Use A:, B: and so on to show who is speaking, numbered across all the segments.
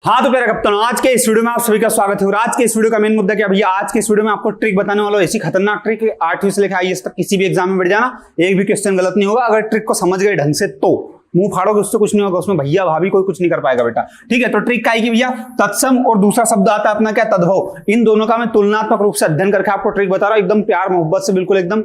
A: हाँ तो प्यारे कप्तान, आज के इस वीडियो में आप सभी का स्वागत है। और आज के इस वीडियो का मेन मुद्दा क्या भैया, आज के इस वीडियो में आपको ट्रिक बताने वाला हूं, ऐसी खतरनाक ट्रिक 8वीं से लेकर आईएएस तक किसी भी एग्जाम में बैठ जाना, एक भी क्वेश्चन गलत नहीं होगा। अगर ट्रिक को समझ गए ढंग से तो मुंह फाड़ोगे उससे कुछ नहीं होगा, उसमें भैया भाभी कोई कुछ नहीं कर पाएगा बेटा। ठीक है, तो ट्रिक क्या है भैया, तत्सम और दूसरा शब्द आता है अपना क्या, तद्भव। इन दोनों का मैं तुलनात्मक रूप से अध्ययन करके आपको ट्रिक बता रहा हूं, एकदम प्यार मोहब्बत से, बिल्कुल एकदम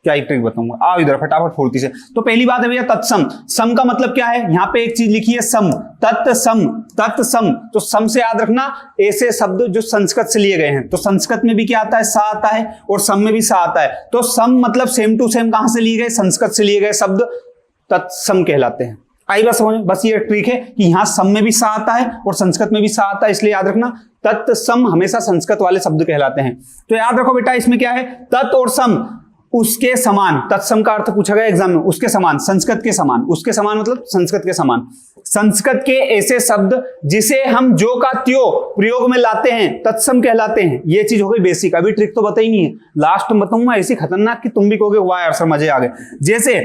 A: क्या एक ट्रिक बताऊंगा। आओ इधर फटाफट फुर्ती से। तो पहली बात है भैया तत्सम। सम का मतलब क्या है, यहां पे एक चीज लिखी है सम, तत्सम, तत्सम। तो सम से याद रखना ऐसे शब्द जो संस्कृत से लिए गए हैं। तो संस्कृत में भी क्या आता है, सा आता है, और सम में भी सा आता है। तो सम मतलब सेम टू सेम कहां से लिए गए, संस्कृत से लिए गए शब्द तत्सम कहलाते हैं। आई बात समझ में। बस ये ट्रिक है कि यहां सम में भी सा आता है और संस्कृत में भी सा आता है, इसलिए याद रखना तत्सम हमेशा संस्कृत वाले शब्द कहलाते हैं। तो याद रखो बेटा, इसमें क्या है, तत् और सम उसके समान। तत्सम का अर्थ पूछा गया एग्जाम में, उसके समान, संस्कृत के समान। उसके समान मतलब संस्कृत के समान। संस्कृत के ऐसे शब्द जिसे हम जो का त्यो प्रयोग में लाते हैं तत्सम कहलाते हैं। ये चीज हो गई बेसिक। अभी ट्रिक तो बता ही नहीं है, लास्ट में बताऊंगा ऐसी खतरनाक कि तुम भी कहोगे वाह यार सर मजे आ गए। जैसे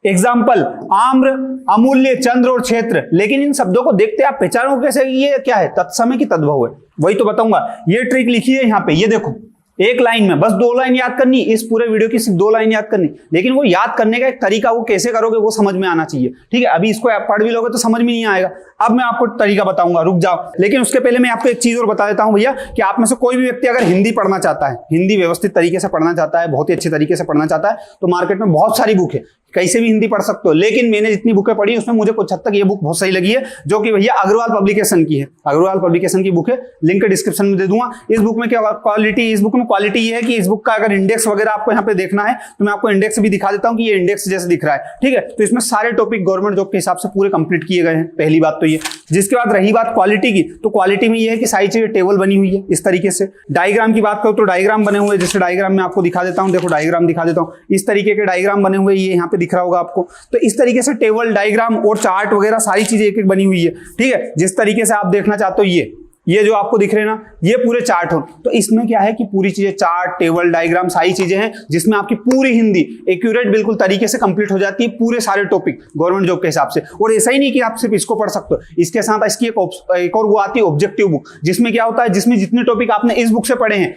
A: एग्जाम्पल, आम्र, अमूल्य, चंद्र और क्षेत्र। लेकिन इन शब्दों को देखते आप पहचानो कैसे ये क्या है, तत्सम है कि तद्भव है, वही तो बताऊंगा। ये ट्रिक लिखी है यहाँ पे, ये देखो एक लाइन में बस 2 लाइन याद करनी, इस पूरे वीडियो की सिर्फ 2 लाइन याद करनी। लेकिन वो याद करने का एक तरीका, वो कैसे करोगे वो समझ में आना चाहिए। ठीक है, अभी इसको आप पढ़ भी लोगे तो समझ में नहीं आएगा। अब मैं आपको तरीका बताऊंगा, रुक जाओ। लेकिन उसके पहले मैं आपको एक चीज और बता देता हूं भैया, कि आप में से कोई भी व्यक्ति अगर हिंदी पढ़ना चाहता है, हिंदी व्यवस्थित तरीके से पढ़ना चाहता है, बहुत ही अच्छे तरीके से पढ़ना चाहता है, तो मार्केट में बहुत सारी बुक है, कैसे भी हिंदी पढ़ सकते हो। लेकिन मैंने जितनी बुकें पढ़ी उसमें मुझे कुछ हद तक ये बुक बहुत सही लगी है, जो कि भैया अग्रवाल पब्लिकेशन की है। अग्रवाल पब्लिकेशन की बुक है, लिंक डिस्क्रिप्शन में दे दूंगा। इस बुक में क्या क्वालिटी, इस बुक में क्वालिटी ये है कि इस बुक का अगर इंडेक्स वगैरह आपको यहाँ पे देखना है तो मैं आपको इंडेक्स भी दिखा देता हूँ कि ये इंडेक्स जैसे दिख रहा है। ठीक है, तो इसमें सारे टॉपिक गवर्नमेंट जॉब के हिसाब से पूरे कंप्लीट किए गए हैं, पहली बात तो ये। जिसके बाद रही बात क्वालिटी की, तो क्वालिटी में ये है कि सारी चीजें टेबल बनी हुई है इस तरीके से। डायग्राम की बात करो तो डायग्राम बने हुए, जैसे डायग्राम में आपको दिखा देता हूँ, देखो डायग्राम दिखा देता हूँ, इस तरीके के डायग्राम बने हुए, ये यहाँ पे दिख रहा होगा आपको। तो इस तरीके से टेबल, डायग्राम और चार्ट वगैरह सारी चीजें एक एक बनी हुई है। ठीक है, जिस तरीके से आप देखना चाहते हो ये जो आपको दिख रहे हैं ना, ये पूरे चार्ट हो। तो इसमें क्या है कि पूरी चीजें, चार्ट, टेबल, डायग्राम सारी चीजें हैं, जिसमें आपकी पूरी हिंदी एक्यूरेट बिल्कुल तरीके से कंप्लीट हो जाती है, पूरे सारे टॉपिक गवर्नमेंट जॉब के हिसाब से। और ऐसा ही नहीं कि आप सिर्फ इसको पढ़ सकते हो, इसके साथ इसकी एक और वो आती है ऑब्जेक्टिव बुक, जिसमें क्या होता है, जिसमें जितने टॉपिक आपने इस बुक से पढ़े हैं,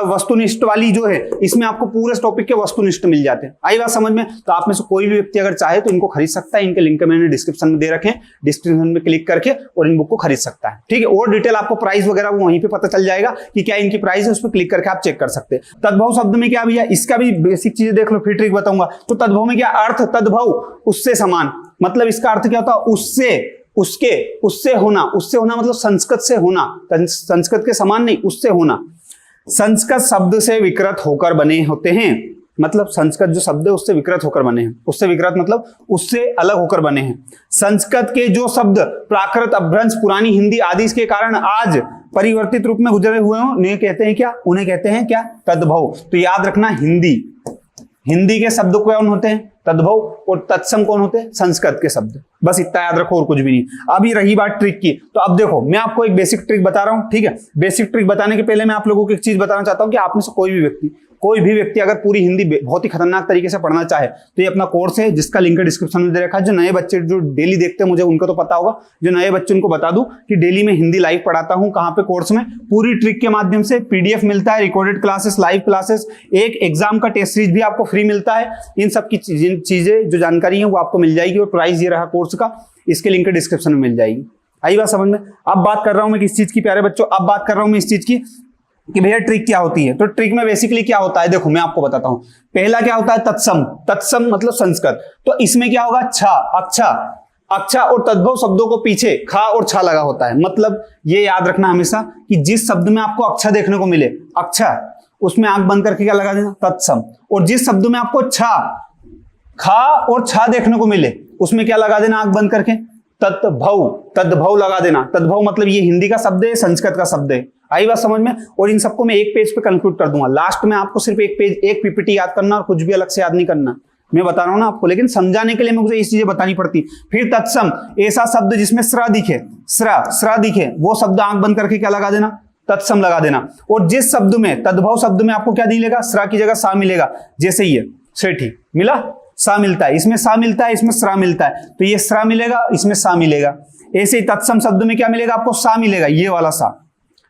A: वस्तुनिष्ठ वाली जो है, इसमें आपको पूरे टॉपिक के वस्तुनिष्ठ मिल जाते हैं। आई बात समझ में। तो आप में से कोई भी व्यक्ति अगर चाहे तो इनको खरीद सकता है, इनके लिंक मैंने डिस्क्रिप्शन में दे रखे हैं, डिस्क्रिप्शन में क्लिक करके और इन बुक को खरीद सकता है। ठीक है, और डिटेल आपको प्राइस वगैरह वो वहीं पे पता चल जाएगा कि क्या इनकी प्राइस है, उस पर क्लिक करके आप चेक कर सकते हैं। तद्भव शब्द में क्या भैया, इसका भी बेसिक चीजें देख लो, फिर ट्रिक बताऊंगा। तो तद्भव में क्या अर्थ, तद्भव उससे समान, मतलब इसका अर्थ क्या होता है, उससे, उसके, उससे होना। उससे होना मतलब संस्कृत से होना, संस्कृत के समान नहीं, उससे होना। संस्कृत शब्द से विकृत होकर बने होते हैं, मतलब संस्कृत जो शब्द है उससे विकृत होकर बने हैं। उससे विकृत मतलब उससे अलग होकर बने हैं। संस्कृत के जो शब्द प्राकृत, अपभ्रंश, पुरानी हिंदी आदि के कारण आज परिवर्तित रूप में गुजरे हुए हों, उन्हें कहते हैं क्या, उन्हें कहते हैं क्या, तद्भव। तो याद रखना, हिंदी के शब्द कौन होते हैं, तद्भव, और तत्सम कौन होते हैं, संस्कृत के शब्द। बस इतना याद रखो और कुछ भी नहीं। अभी रही बात ट्रिक की, तो अब देखो मैं आपको एक बेसिक ट्रिक बता रहा हूं। ठीक है, बेसिक ट्रिक बताने के पहले मैं आप लोगों को एक चीज बताना चाहता हूं कि आप में से कोई भी व्यक्ति अगर पूरी हिंदी बहुत ही खतरनाक तरीके से पढ़ना चाहे तो ये अपना कोर्स है, जिसका लिंक डिस्क्रिप्शन में दे रखा है। जो नए बच्चे जो डेली देखते हैं, मुझे उनको तो पता होगा, जो नए बच्चे उनको बता दूं कि डेली में हिंदी लाइव पढ़ाता हूं। कहां पे, कोर्स में, पूरी ट्रिक के माध्यम से। पीडीएफ मिलता है, रिकॉर्डेड क्लासेस, लाइव क्लासेस, एक एग्जाम का टेस्ट सीरीज भी आपको फ्री मिलता है। इन सब की चीजें जो जानकारी है वो आपको मिल जाएगी, और प्राइस ये रहा कोर्स का, इसके लिंक डिस्क्रिप्शन में मिल जाएगी। आई बात समझ में। अब बात कर रहा हूं मैं किस चीज की प्यारे बच्चों, अब बात कर रहा हूं मैं इस चीज की कि भैया ट्रिक क्या होती है। तो ट्रिक में बेसिकली क्या होता है, देखो मैं आपको बताता हूं। पहला क्या होता है, तत्सम। तत्सम मतलब संस्कृत। तो इसमें क्या होगा, छा, अक्षा, अक्षा और तद्भव शब्दों को पीछे खा और छा लगा होता है। मतलब ये याद रखना हमेशा कि जिस शब्द में आपको अक्षा देखने को मिले, अक्षा, उसमें आंख बंद करके क्या लगा देना, तत्सम। और जिस शब्द में आपको छा, खा और छा देखने को मिले, उसमें क्या लगा देना, आंख बंद करके, तद्भव, तद्भव लगा देना। तद्भव मतलब ये हिंदी का शब्द है, संस्कृत का शब्द है। आई बात समझ में। और इन सबको मैं एक पेज पे कंक्लूड कर दूंगा। लास्ट में आपको सिर्फ एक पेज, एक पीपीटी याद करना और कुछ भी अलग से याद नहीं करना। मैं बता रहा हूं ना आपको, लेकिन समझाने के लिए मुझे ये चीजें बतानी पड़ती। फिर तत्सम, ऐसा शब्द जिसमें स्र दिखे, स्र दिखे, वो शब्द आंख बंद करके क्या लगा देना, तत्सम लगा देना। और जिस शब्द में, तद्भव शब्द में आपको क्या नहीं मिलेगा, स्र की जगह सा मिलेगा। जैसे ये सेठी मिला, सा मिलता है, इसमें सा मिलता है, इसमें स्रा मिलता है, तो ये स्रा मिलेगा, इसमें सा मिलेगा। ऐसे ही तत्सम शब्द में क्या मिलेगा आपको, सा मिलेगा, ये वाला सा,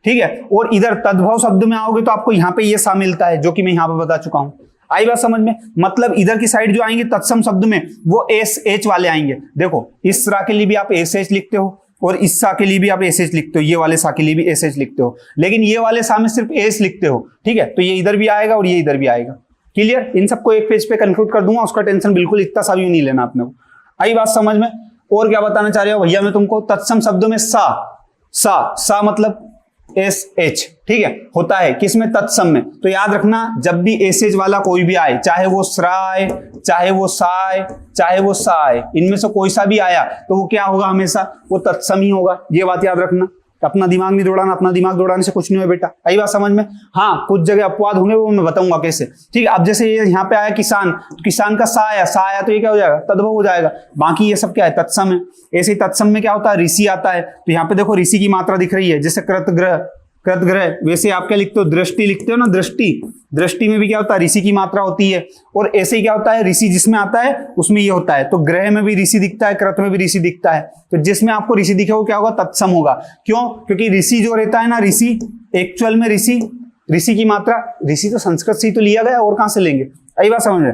A: ठीक है। और इधर तद्भव शब्द में आओगे तो आपको यहाँ पे ये सा मिलता है, जो कि मैं यहाँ पे बता चुका हूं। आई बात समझ में? मतलब इधर की साइड जो आएंगे तत्सम शब्द में वो एस एच वाले आएंगे। देखो इस सा के लिए भी आप एस एच लिखते हो और इस सा के लिए भी आप एस एच लिखते हो, ये वाले सा के लिए भी एस एच लिखते हो, लेकिन ये वाले सा में सिर्फ एस लिखते हो, ठीक है। तो ये इधर भी आएगा और ये इधर भी आएगा। क्लियर? इन सबको एक पेज पे कंक्लूड कर दूंगा, उसका टेंशन बिल्कुल इतना सा भी नहीं लेना आपने को। आई बात समझ में? और क्या बताना चाह रहे हो भैया मैं तुमको, तत्सम शब्दों में सा मतलब एस एच, ठीक है, होता है किसमें, तत्सम में। तो याद रखना जब भी एस एच वाला कोई भी आए, चाहे वो स्रा आए, चाहे वो सा आए, चाहे वो सा आए, इनमें से कोई सा भी आया तो वो क्या होगा, हमेशा वो तत्सम ही होगा। ये बात याद रखना। अपना दिमाग नहीं दौड़ाना, अपना दिमाग दौड़ाने से कुछ नहीं हो बेटा। आई बात समझ में? हाँ, कुछ जगह अपवाद होंगे वो मैं बताऊंगा कैसे, ठीक है। अब जैसे ये यहाँ पे आया किसान, तो किसान का सा आया तो ये क्या हो जाएगा, तद्भव हो जाएगा। बाकी ये सब क्या है, तत्सम है। ऐसे ही तत्सम में क्या होता है, ऋषि आता है, तो यहाँ पे देखो ऋषि की मात्रा दिख रही है, जैसे कृतग्रह, वैसे आप क्या लिखते हो, दृष्टि लिखते हो ना, दृष्टि में भी क्या होता है, ऋषि की मात्रा होती है। और ऐसे ही क्या होता है, ऋषि जिसमें आता है उसमें ये होता है। तो ग्रह में भी ऋषि दिखता है, कृत में भी ऋषि दिखता है। तो जिसमें आपको ऋषि दिखे वो क्या होगा, तत्सम होगा। क्यों? क्योंकि ऋषि जो रहता है ना, ऋषि एक्चुअल में ऋषि की मात्रा, ऋषि तो संस्कृत से ही तो लिया गया, और कहां से लेंगे। यही बात समझ रहे?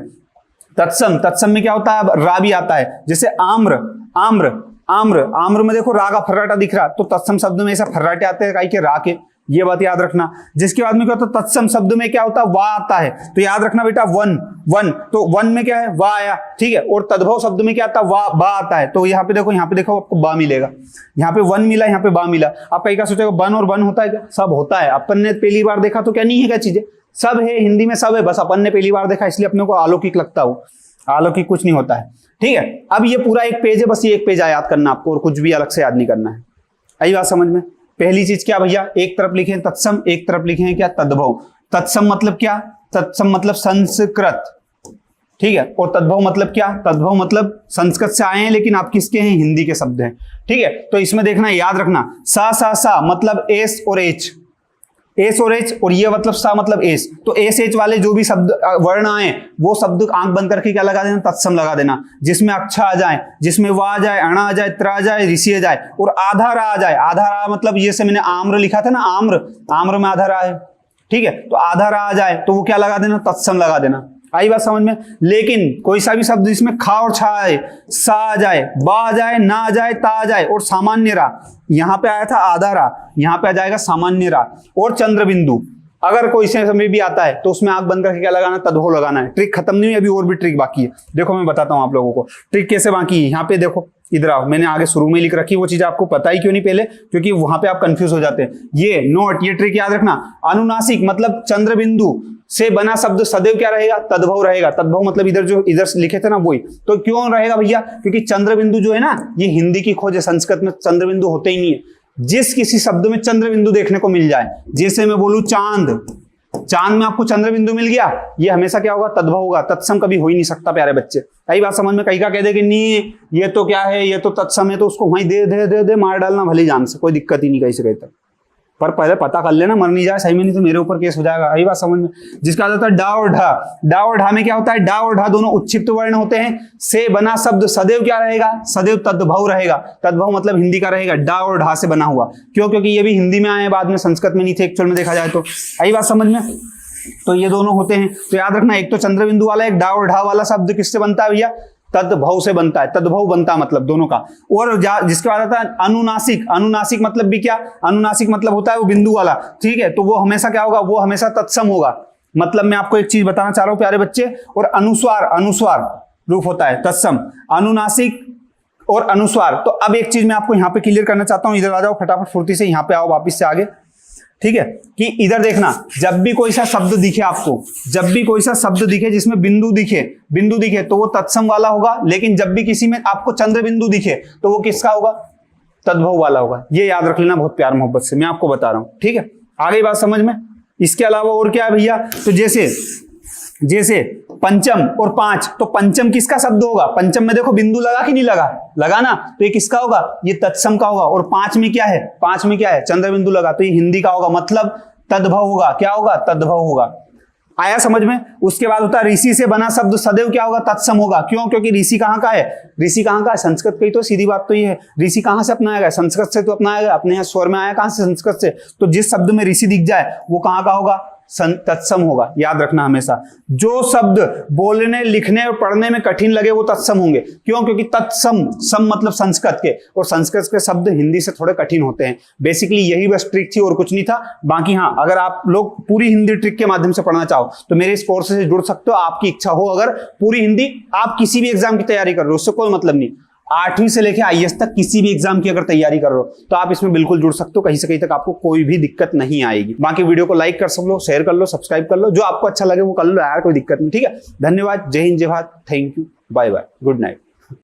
A: तत्सम में क्या होता है, रा भी आता है, जैसे आम्र में देखो रा का फर्राटा दिख रहा, तो तत्सम शब्द में ऐसा फर्राटे आते हैं के रा के, ये बात याद रखना। जिसके बाद में क्या होता है, तत्सम शब्द में क्या होता है, वा आता है। तो याद रखना बेटा वन, तो वन में क्या है, वा आया, ठीक है। और तद्भव शब्द में क्या आता है, बा आता है। तो यहाँ पे देखो आपको बा मिलेगा, यहाँ पे वन मिला, यहाँ पे बा मिला। आप कहीं का सोचेगा वन और वन होता है क्या, सब होता है। अपन ने पहली बार देखा तो क्या नहीं है, क्या चीजें सब है, हिंदी में सब है, बस अपन ने पहली बार देखा इसलिए अपने को अलौकिक लगता हो। अलौकिक कुछ नहीं होता है, ठीक है। अब ये पूरा एक पेज है, बस ये एक पेज याद करना आपको, और कुछ भी अलग से याद नहीं करना है। आई बात समझ में? पहली चीज क्या भैया, एक तरफ लिखे तत्सम, एक तरफ लिखे हैं क्या, तद्भव। तत्सम मतलब क्या, तत्सम मतलब संस्कृत, ठीक है। और तद्भव मतलब क्या, तद्भव मतलब संस्कृत से आए हैं लेकिन आप किसके हैं, हिंदी के शब्द हैं, ठीक है। तो इसमें देखना, याद रखना, सा मतलब एस और एच, और ये मतलब सा मतलब एस। तो एस एच वाले जो भी शब्द वर्ण आए वो शब्द आंख बंद करके क्या लगा देना, तत्सम लगा देना। जिसमें अक्षा आ जाए, जिसमें वा आ जाए, अणा आ जाए, त्रा आ जाए, ऋषि आ जाए, और आधा रा आ जाए। आधा रा मतलब ये से मैंने आम्र लिखा था ना, आम्र में आधा रा है, ठीक है। तो आधा रा आ जाए तो वो क्या लगा देना, तत्सम लगा देना। आई बात समझ में? लेकिन कोई सा भी शब्द जिसमें खा और छा आए, सा आ जाए, बा आ जाए, ना आ जाए, ता आ जाए, और सामान्य रा, यहां पे आया था आधा रा, यहां पे आ जाएगा सामान्य रा, और चंद्र बिंदु अगर कोई से समय भी आता है तो उसमें आंख बंद करके क्या लगाना, तद्भव लगाना है। ट्रिक खत्म नहीं हुई, अभी और भी ट्रिक बाकी है। देखो मैं बताता हूं आप लोगों को ट्रिक कैसे बाकी है। यहाँ पे देखो, इधर आओ, मैंने आगे शुरू में लिख रखी वो चीज आपको पता ही क्यों नहीं पहले, क्योंकि वहां पे आप कंफ्यूज हो जाते हैं। ये नोट, ये ट्रिक याद रखना। अनुनासिक मतलब चंद्र बिंदु से बना शब्द सदैव क्या रहेगा, तद्भव रहेगा। तद्भव मतलब इधर लिखे थे ना वही। तो क्यों रहेगा भैया, क्योंकि चंद्र बिंदु जो है ना, ये हिंदी की खोज है, संस्कृत में चंद्र बिंदु होते ही नहीं है। जिस किसी शब्द में चंद्र बिंदु देखने को मिल जाए, जैसे मैं बोलूं चांद, चांद में आपको चंद्र बिंदु मिल गया, ये हमेशा क्या होगा, तद्भव होगा। तत्सम कभी हो ही नहीं सकता प्यारे बच्चे। कई बात समझ में? कई का कह दे कि नहीं ये तो क्या है, ये तो तत्सम है, तो उसको वहीं दे मार डालना भले जान से, कोई दिक्कत ही नहीं कहीं से कहता। पर पहले पता कर लेना, मर नहीं जाए सही में, नहीं तो मेरे ऊपर केस हो जाएगा। यही बात समझ में? जिसका होता है डा और ढा। डा और ढा में क्या होता है, डा और ढा दोनों उच्छिप्त वर्ण होते हैं। से बना शब्द सदैव क्या रहेगा, सदैव तद्भव रहेगा। तद्भव मतलब हिंदी का रहेगा, डा और ढा से बना हुआ। क्यों? क्योंकि ये भी हिंदी में आए, बाद में संस्कृत में नहीं थे एक्चुअल में देखा जाए तो। यही बात समझ में? तो ये दोनों होते हैं। तो याद रखना, एक तो चंद्र बिंदु वाला, एक डा और ढा वाला शब्द किससे बनता है भैया, तद्भव से बनता है। तद्भव बनता मतलब दोनों का। और जिसके बाद आता है अनुनासिक। अनुनासिक मतलब भी क्या, अनुनासिक मतलब होता है वो बिंदु वाला, ठीक है। तो वो हमेशा क्या होगा, वो हमेशा तत्सम होगा। मतलब मैं आपको एक चीज बताना चाह रहा हूं प्यारे बच्चे। और अनुस्वार रूप होता है तत्सम, अनुनासिक और अनुस्वार। तो अब एक चीज मैं आपको यहां पे क्लियर करना चाहता हूं, इधर आ जाओ फटाफट फुर्ती से, यहां पे आओ वापिस से आगे, ठीक है। कि इधर देखना, जब भी कोई सा शब्द दिखे आपको, जब भी कोई सा शब्द दिखे जिसमें बिंदु दिखे तो वो तत्सम वाला होगा। लेकिन जब भी किसी में आपको चंद्र बिंदु दिखे तो वो किसका होगा, तद्भव वाला होगा। ये याद रख लेना बहुत प्यार मोहब्बत से, मैं आपको बता रहा हूं, ठीक है। आगे बात समझ में? इसके अलावा और क्या है भैया, तो जैसे पंचम और पांच, तो पंचम किसका शब्द होगा, पंचम में देखो बिंदु लगा कि नहीं लगा ना, तो ये किसका होगा, ये तत्सम का होगा। और पांच में क्या है, चंद्र बिंदु लगा, तो ये हिंदी का होगा, मतलब तद्भव होगा। क्या होगा, तद्भव होगा। आया समझ में। उसके बाद होता है ऋषि से बना शब्द सदैव क्या होगा, तत्सम होगा। क्यों? क्योंकि ऋषि कहाँ का है, ऋषि कहाँ का है, संस्कृत का ही तो, सीधी बात तो ये है। ऋषि कहाँ से अपनाया गया, संस्कृत से तो अपनाया गया, अपने यहाँ स्वर में आया कहाँ से, संस्कृत से। तो जिस शब्द में ऋषि दिख जाए वो कहाँ का होगा, तत्सम होगा। याद रखना हमेशा, जो शब्द बोलने लिखने और पढ़ने में कठिन लगे वो तत्सम होंगे। क्यों? क्योंकि तत्सम, सम मतलब संस्कृत के, और संस्कृत के शब्द हिंदी से थोड़े कठिन होते हैं। बेसिकली यही बस ट्रिक थी और कुछ नहीं था। बाकी हाँ, अगर आप लोग पूरी हिंदी ट्रिक के माध्यम से पढ़ना चाहो तो मेरे इस कोर्स से जुड़ सकते हो। आपकी इच्छा हो अगर पूरी हिंदी, आप किसी भी एग्जाम की तैयारी कर रहे हो, उससे कोई मतलब नहीं, 8वीं से लेकर आईएएस तक किसी भी एग्जाम की अगर तैयारी कर रहे हो तो आप इसमें बिल्कुल जुड़ सकते हो। कहीं से कहीं तक आपको कोई भी दिक्कत नहीं आएगी। बाकी वीडियो को लाइक कर सब लो, शेयर कर लो, सब्सक्राइब कर लो, जो आपको अच्छा लगे वो कर लो यार, कोई दिक्कत नहीं। ठीक है, धन्यवाद, जय हिंद, जय Bharat, thank you, bye bye, good night.